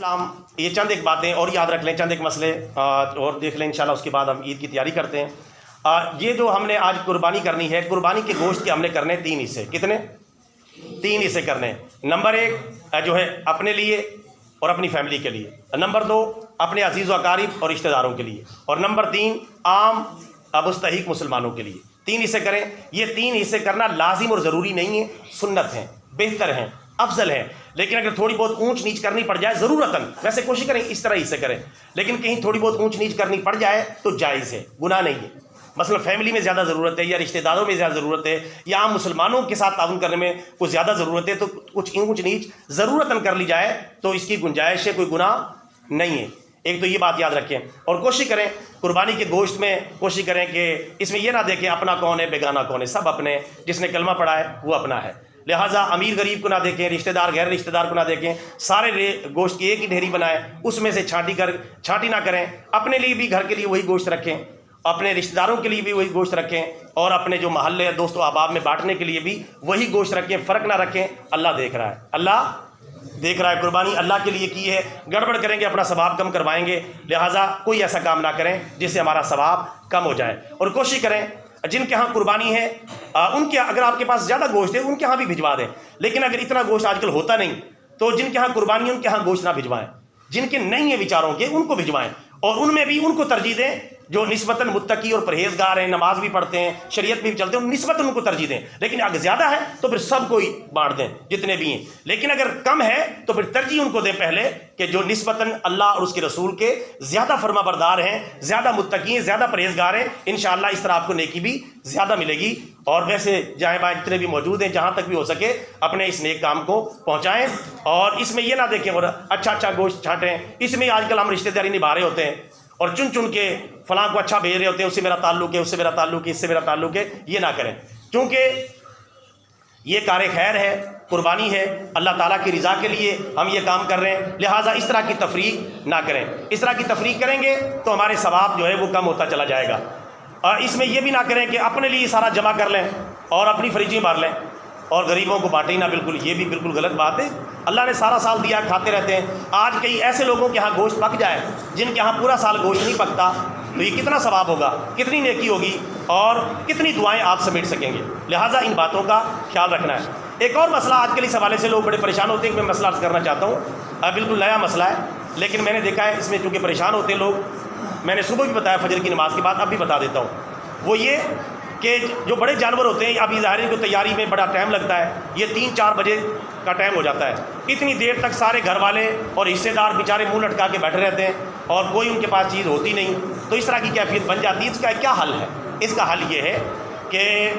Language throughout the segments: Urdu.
اسلام یہ چند ایک باتیں اور یاد رکھ لیں، چند ایک مسئلے اور دیکھ لیں انشاءاللہ، اس کے بعد ہم عید کی تیاری کرتے ہیں۔ یہ جو ہم نے آج قربانی کرنی ہے، قربانی کے گوشت کے ہم نے کرنے 3 حصے۔ کتنے؟ 3 حصے کرنے ہیں۔ نمبر 1 جو ہے اپنے لیے اور اپنی فیملی کے لیے، نمبر 2 اپنے عزیز و اقارب اور رشتہ داروں کے لیے، اور نمبر 3 عام مستحق مسلمانوں کے لیے۔ 3 حصے کریں۔ یہ 3 حصے کرنا لازم اور ضروری نہیں ہے، سنت ہیں، بہتر ہیں، افضل ہے، لیکن اگر تھوڑی بہت اونچ نیچ کرنی پڑ جائے ضرورتاً، ویسے کوشش کریں اس طرح حصے کریں، لیکن کہیں تھوڑی بہت اونچ نیچ کرنی پڑ جائے تو جائز ہے، گناہ نہیں ہے۔ مثلا فیملی میں زیادہ ضرورت ہے، یا رشتہ داروں میں زیادہ ضرورت ہے، یا عام مسلمانوں کے ساتھ تعاون کرنے میں کچھ زیادہ ضرورت ہے، تو کچھ اونچ نیچ ضرورتاً کر لی جائے تو اس کی گنجائش ہے، کوئی گناہ نہیں ہے۔ ایک تو یہ بات یاد رکھیں، اور کوشش کریں قربانی کے گوشت میں کوشش کریں کہ اس میں یہ نہ دیکھیں اپنا کون ہے بیگانہ کون ہے، سب اپنے، جس نے کلمہ پڑھا ہے وہ اپنا ہے، لہٰذا امیر غریب کو نہ دیکھیں، رشتہ دار غیر رشتہ دار کو نہ دیکھیں، سارے گوشت کی ایک ہی ڈھیری بنائیں، اس میں سے چھانٹی نہ کریں، اپنے لیے بھی گھر کے لیے وہی گوشت رکھیں، اپنے رشتہ داروں کے لیے بھی وہی گوشت رکھیں، اور اپنے جو محلے دوست و احباب میں بانٹنے کے لیے بھی وہی گوشت رکھیں، فرق نہ رکھیں۔ اللہ دیکھ رہا ہے، اللہ دیکھ رہا ہے، قربانی اللہ کے لیے کی ہے، گڑبڑ کریں گے اپنا ثواب کم کروائیں گے، لہٰذا کوئی ایسا کام نہ کریں جس سے ہمارا ثواب کم ہو جائے۔ اور کوشش کریں جن کے ہاں قربانی ہے ان کے، اگر آپ کے پاس زیادہ گوشت ہے ان کے ہاں بھی بھجوا دیں، لیکن اگر اتنا گوشت آج کل ہوتا نہیں تو جن کے ہاں قربانی ہے ان کے ہاں گوشت نہ بھجوائیں، جن کے نہیں ہے بیچاروں کے ان کو بھجوائیں، اور ان میں بھی ان کو ترجیح دیں جو نسبتاً متقی اور پرہیزگار ہیں، نماز بھی پڑھتے ہیں، شریعت بھی چلتے ہیں، نسبتاً ان کو ترجیح دیں، لیکن اگر زیادہ ہے تو پھر سب کو ہی بانٹ دیں جتنے بھی ہیں، لیکن اگر کم ہے تو پھر ترجیح ان کو دیں پہلے کہ جو نسبتاً اللہ اور اس کے رسول کے زیادہ فرما بردار ہیں، زیادہ متقی ہیں، زیادہ پرہیزگار ہیں، انشاءاللہ اس طرح آپ کو نیکی بھی زیادہ ملے گی۔ اور ویسے جائیں بائیں جتنے بھی موجود ہیں جہاں تک بھی ہو سکے اپنے اس نیک کام کو پہنچائیں، اور اس میں یہ نہ دیکھیں اور اچھا گوشت چھانٹیں، اس میں آج کل ہم رشتہ داری نبھا رہے ہوتے ہیں اور چن کے فلاں کو اچھا بھیج رہے ہوتے ہیں، اس سے میرا تعلق ہے، اس سے میرا تعلق ہے، اس سے میرا تعلق ہے، یہ نہ کریں، کیونکہ یہ کار خیر ہے، قربانی ہے، اللہ تعالیٰ کی رضا کے لیے ہم یہ کام کر رہے ہیں، لہٰذا اس طرح کی تفریق نہ کریں۔ اس طرح کی تفریق کریں گے تو ہمارے ثواب جو ہے وہ کم ہوتا چلا جائے گا۔ اور اس میں یہ بھی نہ کریں کہ اپنے لیے سارا جمع کر لیں اور اپنی فریجیں مار لیں اور غریبوں کو بانٹیں نہ، بالکل یہ بھی بالکل غلط بات ہے۔ اللہ نے سارا سال دیا، کھاتے رہتے ہیں، آج کئی ایسے لوگوں کے ہاں گوشت پک جائے جن کے ہاں پورا سال گوشت نہیں پکتا، تو یہ کتنا ثواب ہوگا، کتنی نیکی ہوگی، اور کتنی دعائیں آپ سمیٹ سکیں گے، لہٰذا ان باتوں کا خیال رکھنا ہے۔ ایک اور مسئلہ آج کل اس حوالے سے لوگ بڑے پریشان ہوتے ہیں کہ میں مسئلہ عرض کرنا چاہتا ہوں، بالکل نیا مسئلہ ہے، لیکن میں نے دیکھا ہے اس میں چونکہ پریشان ہوتے ہیں لوگ، میں نے صبح بھی بتایا فجر کی نماز کے بعد، اب بھی بتا دیتا ہوں، وہ یہ کہ جو بڑے جانور ہوتے ہیں، ابھی ظاہر کو تیاری میں بڑا ٹائم لگتا ہے، یہ 3-4 بجے کا ٹائم ہو جاتا ہے، اتنی دیر تک سارے گھر والے اور حصے دار بیچارے منہ لٹکا کے بیٹھے رہتے ہیں اور کوئی ان کے پاس چیز ہوتی نہیں، تو اس طرح کی کیفیت بن جاتی ہے۔ اس کا کیا حل ہے؟ اس کا حل یہ ہے کہ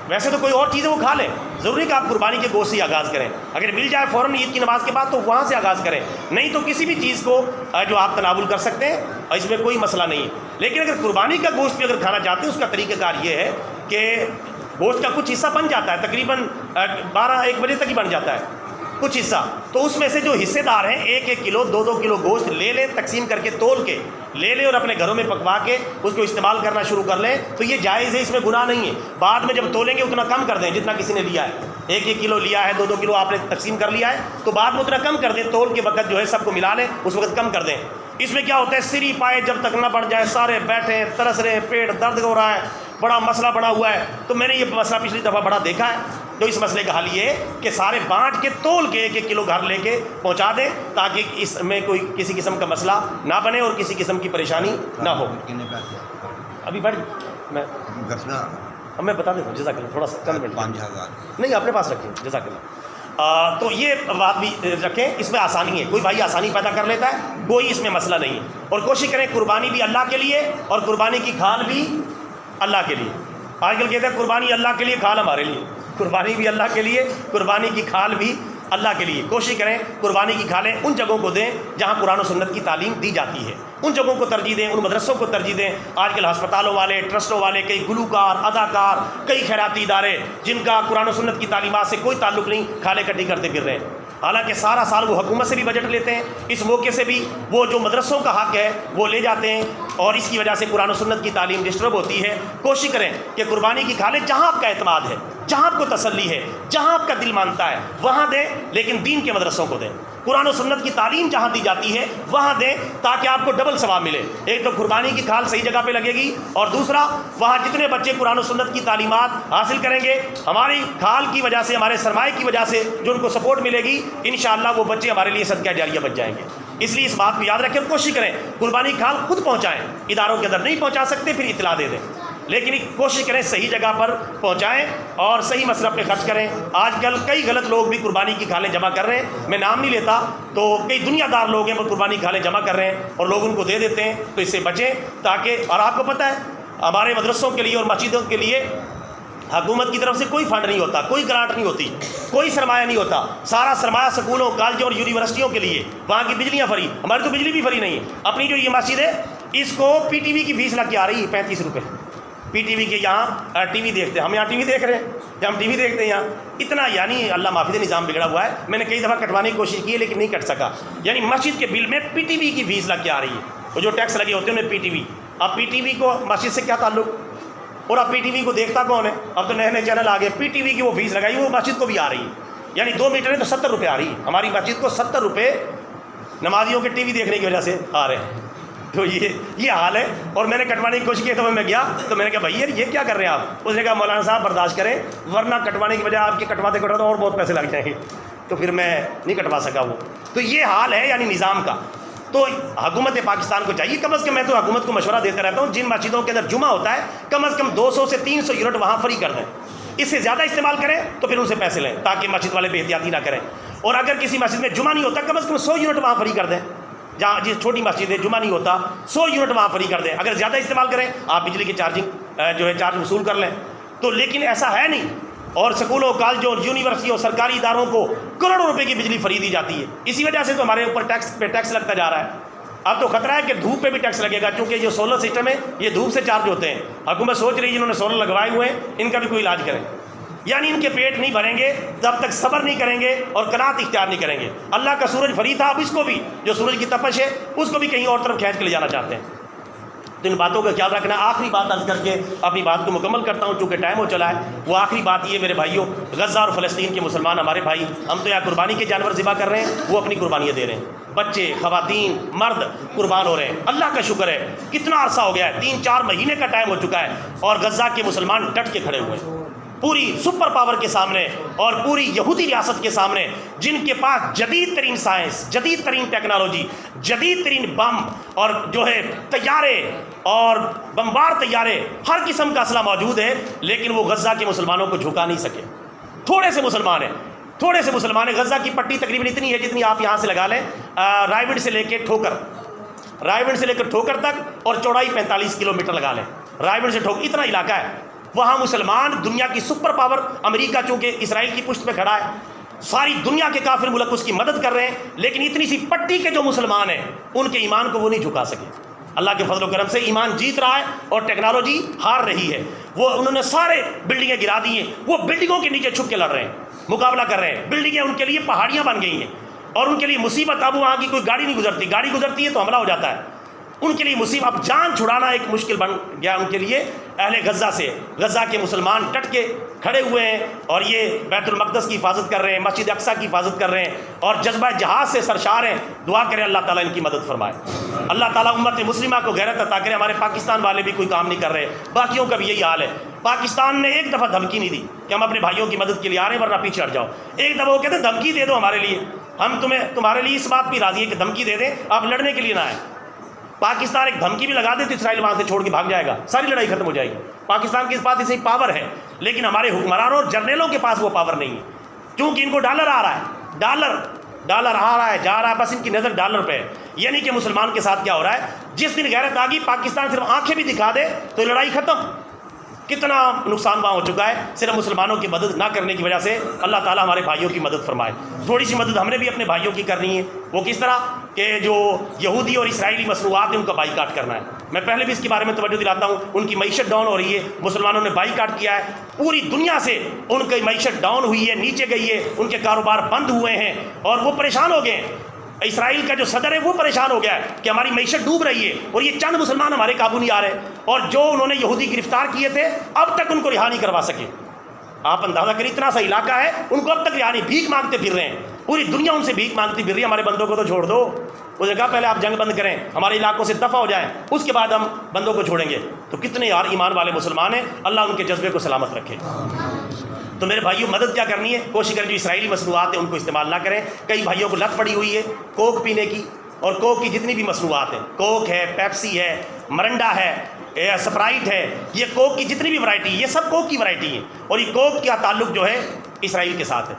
ویسے تو کوئی اور چیزیں وہ کھا لیں، ضروری کہ آپ قربانی کے گوشت سے ہی آغاز کریں، اگر مل جائے فوراً عید کی نماز کے بعد تو وہاں سے آغاز کریں، نہیں تو کسی بھی چیز کو جو آپ تناول کر سکتے ہیں، اور اس میں کوئی مسئلہ نہیں ہے۔ لیکن اگر قربانی کا گوشت بھی اگر کھانا چاہتے ہیں، اس کا طریقہ کار یہ ہے کہ گوشت کا کچھ حصہ بن جاتا ہے، تقریباً 12-1 بجے تک ہی بن جاتا ہے کچھ حصہ، تو اس میں سے جو حصے دار ہیں 1-1 کلو 2-2 کلو گوشت لے لیں، تقسیم کر کے تول کے لے لیں اور اپنے گھروں میں پکوا کے اس کو استعمال کرنا شروع کر لیں، تو یہ جائز ہے، اس میں گناہ نہیں ہے۔ بعد میں جب تولیں گے اتنا کم کر دیں جتنا کسی نے لیا ہے، 1-1 کلو لیا ہے، 2-2 کلو آپ نے تقسیم کر لیا ہے، تو بعد میں اتنا کم کر دیں، تول کے وقت جو ہے سب کو ملا لیں، اس وقت کم کر دیں۔ اس میں کیا ہوتا ہے، سری پائے جب تک نہ بڑھ جائے، سارے بیٹھے ہیں، ترس رہے ہیں، پیٹ درد ہو رہا ہے، بڑا مسئلہ بنا ہوا ہے، تو میں نے یہ مسئلہ پچھلی دفعہ بڑا دیکھا ہے، تو اس مسئلے کا حل یہ ہے کہ سارے بانٹ کے تول کے 1-1 کلو گھر لے کے پہنچا دیں، تاکہ اس میں کوئی کسی قسم کا مسئلہ نہ بنے اور کسی قسم کی پریشانی نہ ہو۔ ابھی بڑھ میں بتا دیتا ہوں، جزاک اللہ، تھوڑا سا چند منٹ 5000 نہیں اپنے پاس رکھیں، جزاک اللہ۔ تو یہ بات بھی رکھیں، اس میں آسانی ہے، کوئی بھائی آسانی پیدا کر لیتا ہے، کوئی اس میں مسئلہ نہیں ہے، اور کوشش کریں قربانی بھی اللہ کے لیے اور قربانی کی کھال بھی اللہ کے لیے۔ آج کل کہتے ہیں قربانی اللہ کے لیے، کھال ہمارے لیے، قربانی بھی اللہ کے لیے، قربانی کی کھال بھی اللہ کے لیے۔ کوشش کریں قربانی کی کھالیں ان جگہوں کو دیں جہاں قرآن و سنت کی تعلیم دی جاتی ہے، ان جگہوں کو ترجیح دیں، ان مدرسوں کو ترجیح دیں۔ آج کل ہسپتالوں والے، ٹرسٹوں والے، کئی گلوکار، اداکار، کئی خیراتی ادارے جن کا قرآن و سنت کی تعلیمات سے کوئی تعلق نہیں، کھالیں کٹھی کرتے پھر رہے ہیں، حالانکہ سارا سال وہ حکومت سے بھی بجٹ لیتے ہیں، اس موقع سے بھی وہ جو مدرسوں کا حق ہے وہ لے جاتے ہیں، اور اس کی وجہ سے قرآن و سنت کی تعلیم ڈسٹرب ہوتی ہے۔ کوشش کریں کہ قربانی کی کھالیں جہاں آپ کا اعتماد ہے، جہاں آپ کو تسلی ہے، جہاں آپ کا دل مانتا ہے وہاں دیں، لیکن دین کے مدرسوں کو دیں۔ قرآن و سنت کی تعلیم جہاں دی جاتی ہے وہاں دیں تاکہ آپ کو ڈبل ثواب ملے. ایک تو قربانی کی کھال صحیح جگہ پہ لگے گی، اور دوسرا وہاں جتنے بچے قرآن و سنت کی تعلیمات حاصل کریں گے ہماری کھال کی وجہ سے، ہمارے سرمایہ کی وجہ سے جو ان کو سپورٹ ملے گی، انشاءاللہ وہ بچے ہمارے لیے صدقہ جاریہ بن جائیں گے. اس لیے اس بات کو یاد رکھیں اور کوشش کریں قربانی کھال خود پہنچائیں. اداروں کے اندر نہیں پہنچا سکتے پھر اطلاع دے دیں، لیکن کوشش کریں صحیح جگہ پر پہنچائیں اور صحیح مصرف پہ خرچ کریں. آج کل کئی غلط لوگ بھی قربانی کی کھالیں جمع کر رہے ہیں، میں نام نہیں لیتا، تو کئی دنیا دار لوگ ہیں وہ قربانی کی کھالیں جمع کر رہے ہیں اور لوگ ان کو دے دیتے ہیں. تو اس سے بچیں تاکہ، اور آپ کو پتہ ہے ہمارے مدرسوں کے لیے اور مسجدوں کے لیے حکومت کی طرف سے کوئی فنڈ نہیں ہوتا، کوئی گرانٹ نہیں ہوتی، کوئی سرمایہ نہیں ہوتا. سارا سرمایہ سکولوں، کالجوں اور یونیورسٹیوں کے لیے. وہاں کی بجلیاں فری، ہماری تو بجلی بھی فری نہیں ہے. اپنی جو یہ مسجد ہے اس کو پی ٹی وی کی فیس لگ کے آ رہی ہے 35 روپے. پی ٹی وی کے یہاں ٹی وی دیکھتے ہیں، ہم یہاں ٹی وی دیکھ رہے ہیں، جب ہم ٹی وی دیکھتے ہیں یہاں اتنا، یعنی اللہ معافی دے نظام بگڑا ہوا ہے. میں نے کئی دفعہ کٹوانے کی کوشش کی ہے لیکن نہیں کٹ سکا. یعنی مسجد کے بل میں پی ٹی وی کی فیس لگ کے آ رہی ہے. وہ جو ٹیکس لگے ہوتے ہیں انہیں پی ٹی وی. اب پی ٹی وی کو مسجد سے کیا تعلق، اور اب پی ٹی وی کو دیکھتا کون ہے؟ اب تو نئے نئے چینل آ گئے. پی ٹی وی کی وہ فیس لگائی وہ مسجد کو بھی آ رہی ہے. یعنی 2 میٹر ہے تو 70 روپے آ رہی ہے. ہماری مسجد کو 70 روپے نمازیوں کے ٹی وی دیکھنے کی وجہ سے آ رہے ہیں. تو یہ حال ہے. اور میں نے کٹوانے کی کوشش کی تو میں گیا تو میں نے کہا بھائی یہ کیا کر رہے ہیں آپ؟ اس نے کہا مولانا صاحب برداشت کریں ورنہ کٹوانے کی وجہ آپ کے کٹواتے اور بہت پیسے لگ جائیں گے. تو پھر میں نہیں کٹوا سکا وہ. تو یہ حال ہے یعنی نظام کا. تو حکومت پاکستان کو چاہیے کم از کم، میں تو حکومت کو مشورہ دیتا رہتا ہوں، جن مسجدوں کے اندر جمعہ ہوتا ہے کم از کم 200 سے 300 یونٹ وہاں فری کر دیں. اس سے زیادہ استعمال کریں تو پھر ان سے پیسے لیں تاکہ مسجد والے بے احتیاطی نہ کریں. اور اگر کسی مسجد میں جمعہ نہیں ہوتا کم از کم 100 یونٹ وہاں فری کر دیں. جہاں جس چھوٹی مسجد ہے جمعہ نہیں ہوتا 100 یونٹ وہاں فری کر دیں. اگر زیادہ استعمال کریں آپ بجلی کی چارج وصول کر لیں. تو لیکن ایسا ہے نہیں. اور سکولوں، کالجوں، یونیورسٹیوں، سرکاری اداروں کو کروڑوں روپے کی بجلی فری دی جاتی ہے. اسی وجہ سے تو ہمارے اوپر ٹیکس لگتا جا رہا ہے. اب تو خطرہ ہے کہ دھوپ پہ بھی ٹیکس لگے گا، کیونکہ جو سولر سسٹم ہے یہ دھوپ سے چارج ہوتے ہیں. حکومت سوچ رہی ہے جنہوں نے سولر لگوائے ہوئے ہیں ان کا بھی کوئی علاج کریں. یعنی ان کے پیٹ نہیں بھریں گے جب تک صبر نہیں کریں گے اور قناعت اختیار نہیں کریں گے. اللہ کا سورج فری تھا، اب اس کو بھی جو سورج کی تپش ہے اس کو بھی کہیں اور طرف کھینچ کے لے جانا چاہتے ہیں. تو ان باتوں کا خیال رکھنا. آخری بات عرض کر کے اپنی بات کو مکمل کرتا ہوں چونکہ ٹائم ہو چلا ہے. وہ آخری بات یہ میرے بھائیوں، غزہ اور فلسطین کے مسلمان ہمارے بھائی، ہم تو یہاں قربانی کے جانور ذبح کر رہے ہیں، وہ اپنی قربانیاں دے رہے ہیں. بچے، خواتین، مرد قربان ہو رہے ہیں. اللہ کا شکر ہے کتنا عرصہ ہو گیا ہے، 3-4 مہینے کا ٹائم ہو چکا ہے اور غزہ کے مسلمان ڈٹ کے کھڑے ہوئے ہیں پوری سپر پاور کے سامنے اور پوری یہودی ریاست کے سامنے، جن کے پاس جدید ترین سائنس، جدید ترین ٹیکنالوجی، جدید ترین بم اور جو ہے طیارے اور بمبار طیارے، ہر قسم کا اسلحہ موجود ہے، لیکن وہ غزہ کے مسلمانوں کو جھکا نہیں سکے. تھوڑے سے مسلمان ہیں. غزہ کی پٹی تقریباً اتنی ہے جتنی آپ یہاں سے لگا لیں، رائے سے لے کے ٹھوکر تک، اور چوڑائی 45 کلومیٹر لگا لیں. رائے سے ٹھوکر اتنا علاقہ ہے. وہاں مسلمان، دنیا کی سپر پاور امریکہ چونکہ اسرائیل کی پشت پہ کھڑا ہے، ساری دنیا کے کافر ملک اس کی مدد کر رہے ہیں، لیکن اتنی سی پٹی کے جو مسلمان ہیں ان کے ایمان کو وہ نہیں جھکا سکے. اللہ کے فضل و کرم سے ایمان جیت رہا ہے اور ٹیکنالوجی ہار رہی ہے. انہوں نے سارے بلڈنگیں گرا دی ہیں، وہ بلڈنگوں کے نیچے چھپ کے لڑ رہے ہیں، مقابلہ کر رہے ہیں. بلڈنگیں ان کے لیے پہاڑیاں بن گئی ہیں اور ان کے لیے مصیبت. اب وہاں کی کوئی گاڑی نہیں گزرتی، گاڑی گزرتی ہے تو حملہ ہو جاتا ہے. ان کے لیے مصیبت، اب جان چھڑانا ایک مشکل بن گیا ان کے لیے. اہل غزہ سے، غزہ کے مسلمان ڈٹ کے کھڑے ہوئے ہیں اور یہ بیت المقدس کی حفاظت کر رہے ہیں، مسجد اقصیٰ کی حفاظت کر رہے ہیں اور جذبہ جہاد سے سرشار ہیں. دعا کریں اللہ تعالیٰ ان کی مدد فرمائے. اللہ تعالیٰ امت مسلمہ کو غیرت عطا کرے. ہمارے پاکستان والے بھی کوئی کام نہیں کر رہے، باقیوں کا بھی یہی حال ہے. پاکستان نے ایک دفعہ دھمکی نہیں دی کہ ہم اپنے بھائیوں کی مدد کے لیے آ رہے ہیں ورنہ پیچھے ہٹ جاؤ. ایک دفعہ وہ کہتے ہیں دھمکی دے دو ہمارے لیے، ہم تمہارے لیے اس بات بھی راضی ہے کہ دھمکی دے دیں، آپ لڑنے کے لیے نہ آئیں. پاکستان ایک دھمکی بھی لگا دے تو اسرائیل وہاں سے چھوڑ کے بھاگ جائے گا، ساری لڑائی ختم ہو جائے گی. پاکستان کی اس بات سے پاور ہے، لیکن ہمارے حکمرانوں اور جرنیلوں کے پاس وہ پاور نہیں ہے، کیونکہ ان کو ڈالر آ رہا ہے، ڈالر آ رہا ہے جا رہا ہے، بس ان کی نظر ڈالر پہ ہے. یعنی کہ مسلمان کے ساتھ کیا ہو رہا ہے، جس دن غیرت آ گئی پاکستان صرف آنکھیں بھی دکھا دے تو لڑائی ختم. کتنا نقصان وہاں ہو چکا ہے صرف مسلمانوں کی مدد نہ کرنے کی وجہ سے. اللہ تعالیٰ ہمارے بھائیوں کی مدد فرمائے. تھوڑی سی مدد ہم نے بھی اپنے بھائیوں کی کرنی ہے. وہ کس طرح کہ جو یہودی اور اسرائیلی مصنوعات ہیں ان کا بائیکاٹ کرنا ہے. میں پہلے بھی اس کے بارے میں توجہ دلاتا ہوں. ان کی معیشت ڈاؤن ہو رہی ہے، مسلمانوں نے بائیکاٹ کیا ہے. پوری دنیا سے ان کی معیشت ڈاؤن ہوئی ہے، نیچے گئی ہے، ان کے کاروبار بند ہوئے ہیں اور وہ پریشان ہو گئے ہیں. اسرائیل کا جو صدر ہے وہ پریشان ہو گیا ہے کہ ہماری معیشت ڈوب رہی ہے اور یہ چند مسلمان ہمارے قابو نہیں آ رہے، اور جو انہوں نے یہودی گرفتار کیے تھے اب تک ان کو رہا نہیں کروا سکے. آپ اندازہ کریں اتنا سا علاقہ ہے ان کو اب تک رہا نہیں، بھیک مانگتے پھر رہے ہیں. پوری دنیا ان سے بھیک مانگتی پھر رہی ہے، ہمارے بندوں کو تو چھوڑ دو۔ اس نے کہا پہلے آپ جنگ بند کریں، ہمارے علاقوں سے دفع ہو جائیں، اس کے بعد ہم بندوں کو چھوڑیں گے۔ تو کتنے یار ایمان والے مسلمان ہیں، اللہ ان کے جذبے کو سلامت رکھے۔ تو میرے بھائیوں مدد کیا کرنی ہے، کوشش کریں جو اسرائیلی مصنوعات ہیں ان کو استعمال نہ کریں۔ کئی بھائیوں کو لت پڑی ہوئی ہے کوک پینے کی، اور کوک کی جتنی بھی مصنوعات ہیں، کوک ہے، پیپسی ہے، مرنڈا ہے، سپرائٹ ہے، یہ کوک کی جتنی بھی ورائٹی، یہ سب کوک کی ورائٹی ہے، اور یہ کوک کا تعلق جو ہے اسرائیل کے ساتھ ہے۔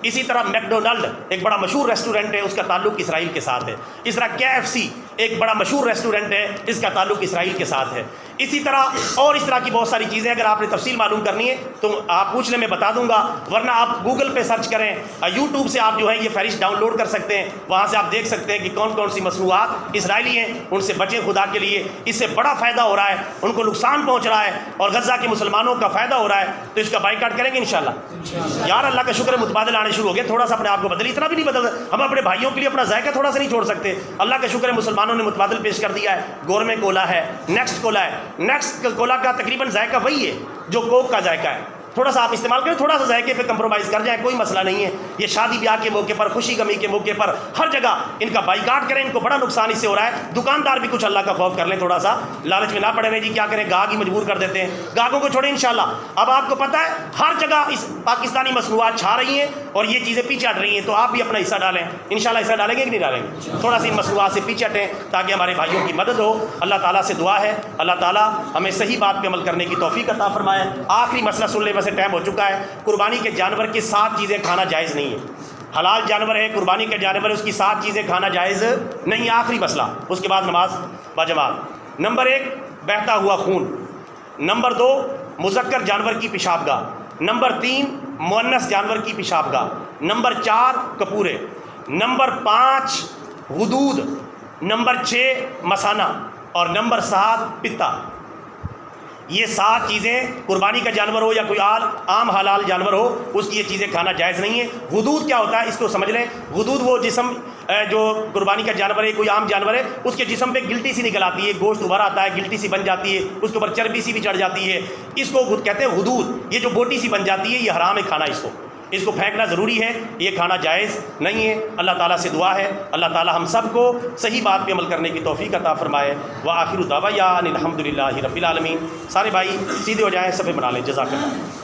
اسی طرح میکڈونلڈ ایک بڑا مشہور ریسٹورنٹ ہے، اس کا تعلق اسرائیل کے ساتھ ہے۔ اس طرح KFC ایک بڑا مشہور ریسٹورنٹ ہے، اس کا تعلق اسرائیل کے ساتھ ہے۔ اسی طرح اور اس طرح کی بہت ساری چیزیں، اگر آپ نے تفصیل معلوم کرنی ہے تو آپ پوچھ لیں، میں بتا دوں گا، ورنہ آپ گوگل پہ سرچ کریں، یوٹیوب سے آپ جو ہے یہ فہرست ڈاؤن لوڈ کر سکتے ہیں، وہاں سے آپ دیکھ سکتے ہیں کہ کون کون سی مصنوعات اسرائیلی ہیں، ان سے بچیں خدا کے لیے۔ اس سے بڑا فائدہ ہو رہا ہے، ان کو نقصان پہنچ رہا ہے، اور غزہ کے مسلمانوں کا فائدہ ہو رہا ہے، تو اس کا بائیکاٹ کریں گے انشاءاللہ۔ یار اللہ کا شکر ہے متبادل آنے شروع ہو گئے، تھوڑا سا اپنے آپ کو بدل، اتنا بھی نہیں بدل، ہم اپنے بھائیوں کے لیے اپنا ذائقہ تھوڑا سا نہیں چھوڑ سکتے۔ اللہ کا شکر ہے مسلمانوں نے متبادل پیش کر دیا ہے، گورمے کولا ہے، نیکسٹ کولا ہے، نیکسٹ کولا کا تقریباً ذائقہ وہی ہے جو کوک کا ذائقہ ہے۔ تھوڑا سا آپ استعمال کریں، تھوڑا سا ذائقے پہ کمپرومائز کر جائیں، کوئی مسئلہ نہیں ہے۔ یہ شادی بیاہ کے موقع پر، خوشی غمی کے موقع پر، ہر جگہ ان کا بائیکاٹ کریں، ان کو بڑا نقصان اس سے ہو رہا ہے۔ دکاندار بھی کچھ اللہ کا خوف کر لیں، تھوڑا سا لالچ میں نہ پڑے رہے، جی کیا کریں، گاہک ہی مجبور کر دیتے ہیں، گاہکوں کو چھوڑیں انشاءاللہ۔ اب آپ کو پتہ ہے ہر جگہ اس پاکستانی مصنوعات چھا رہی ہیں اور یہ چیزیں پیچھے ہٹ رہی ہیں، تو آپ بھی اپنا حصہ ڈالیں انشاءاللہ۔ حصہ ڈالیں گے کہ نہیں ڈالیں گے؟ تھوڑا سی ان مصنوعات سے پیچھے ہٹیں تاکہ ہمارے بھائیوں کی مدد ہو۔ اللہ تعالیٰ سے دعا ہے اللہ تعالیٰ ہمیں صحیح بات پہ عمل کرنے کی توفیق عطا فرمائے۔ آخری مسئلہ سن لیں، ویسے ٹائم ہو چکا ہے۔ قربانی کے جانور کی 7 چیزیں کھانا جائز نہیں ہے۔ حلال جانور ہے، قربانی کے جانور ہے، اس کی 7 چیزیں کھانا جائز نہیں۔ آخری مسئلہ، اس کے بعد نماز باجماعت۔ نمبر 1 بہتا ہوا خون، نمبر 2 مذکر جانور کی پیشاب گاہ، نمبر 3 مؤنث جانور کی پیشاب گاہ، نمبر 4 کپورے، نمبر 5 غدود، نمبر 6 مثانہ، اور نمبر 7 پتا۔ یہ 7 چیزیں قربانی کا جانور ہو یا کوئی عام حلال جانور ہو، اس کی یہ چیزیں کھانا جائز نہیں ہے۔ غدود کیا ہوتا ہے اس کو سمجھ لیں۔ غدود وہ جسم جو قربانی کا جانور ہے، کوئی عام جانور ہے، اس کے جسم پہ گلٹی سی نکل آتی ہے، گوشت ابھر آتا ہے، گلٹی سی بن جاتی ہے، اس کے اوپر چربی سی بھی چڑھ جاتی ہے، اس کو کہتے ہیں غدود۔ یہ جو بوٹی سی بن جاتی ہے یہ حرام ہے کھانا، اس کو پھینکنا ضروری ہے، یہ کھانا جائز نہیں ہے۔ اللہ تعالیٰ سے دعا ہے اللہ تعالیٰ ہم سب کو صحیح بات پہ عمل کرنے کی توفیق عطا فرمائے۔ وآخر دعوانا الحمدللہ رب العالمین۔ سارے بھائی سیدھے ہو جائیں، صفحے بنا لیں، جزاک اللہ۔